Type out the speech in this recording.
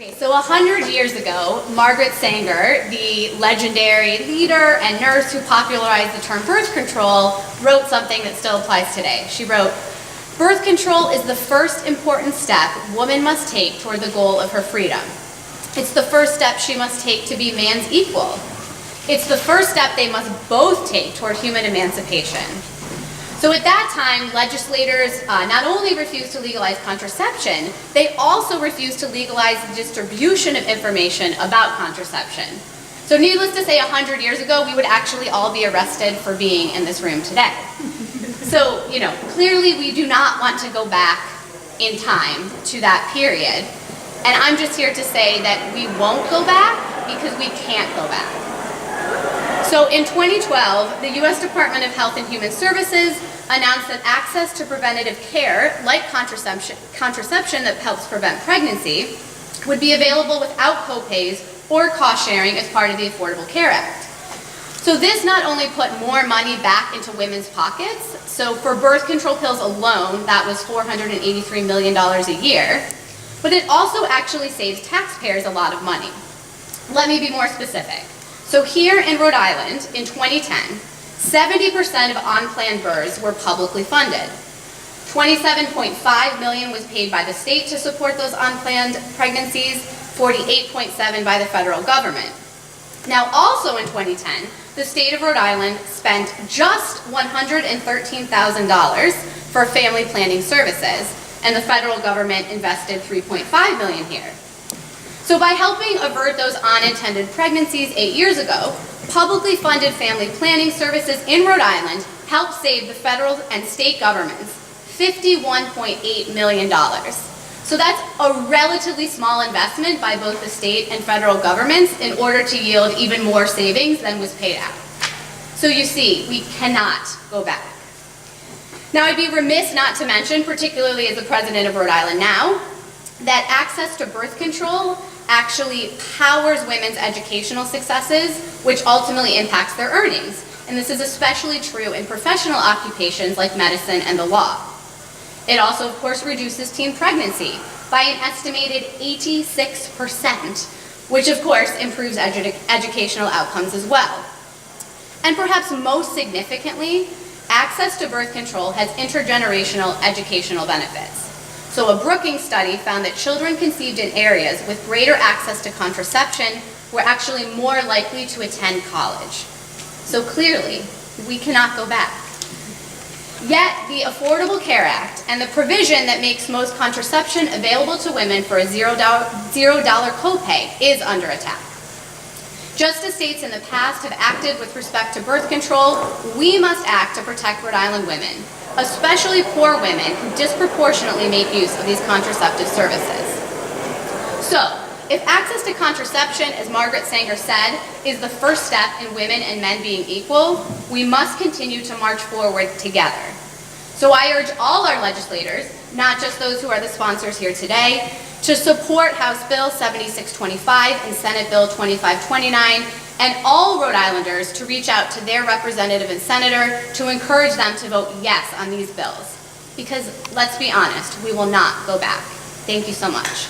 Okay, so 100 years ago, Margaret Sanger, the legendary leader and nurse who popularized the term birth control, wrote something that still applies today. She wrote, "Birth control is the first important step woman must take toward the goal of her freedom. It's the first step she must take to be man's equal. It's the first step they must both take toward human emancipation." So at that time, legislators not only refused to legalize contraception, they also refused to legalize the distribution of information about contraception. So needless to say, 100 years ago, we would actually all be arrested for being in this room today. So, clearly we do not want to go back in time to that period. And I'm just here to say that we won't go back because we can't go back. So in 2012, the U.S. Department of Health and Human Services announced that access to preventative care, like contraception that helps prevent pregnancy, would be available without co-pays or cost sharing as part of the Affordable Care Act. So this not only put more money back into women's pockets, so for birth control pills alone, that was $483 million a year, but it also actually saves taxpayers a lot of money. Let me be more specific. So here in Rhode Island, in 2010, 70% of unplanned births were publicly funded. $27.5 million was paid by the state to support those unplanned pregnancies, $48.7 by the federal government. Now also in 2010, the state of Rhode Island spent just $113,000 for family planning services, and the federal government invested $3.5 million here. So by helping avert those unintended pregnancies 8 years ago, publicly funded family planning services in Rhode Island helped save the federal and state governments $51.8 million. So that's a relatively small investment by both the state and federal governments in order to yield even more savings than was paid out. So you see, we cannot go back. Now I'd be remiss not to mention, particularly as the president of Rhode Island now, that access to birth control actually powers women's educational successes, which ultimately impacts their earnings. And this is especially true in professional occupations like medicine and the law. It also, of course, reduces teen pregnancy by an estimated 86%, which of course improves educational outcomes as well. And perhaps most significantly, access to birth control has intergenerational educational benefits. So a Brookings study found that children conceived in areas with greater access to contraception were actually more likely to attend college. So clearly, we cannot go back. Yet, the Affordable Care Act and the provision that makes most contraception available to women for a $0 copay is under attack. Just as states in the past have acted with respect to birth control, we must act to protect Rhode Island women, especially poor women who disproportionately make use of these contraceptive services. So, if access to contraception, as Margaret Sanger said, is the first step in women and men being equal, we must continue to march forward together. So I urge all our legislators, not just those who are the sponsors here today, to support House Bill 7625 and Senate Bill 2529, and all Rhode Islanders to reach out to their representative and senator to encourage them to vote yes on these bills. Because let's be honest, we will not go back. Thank you so much.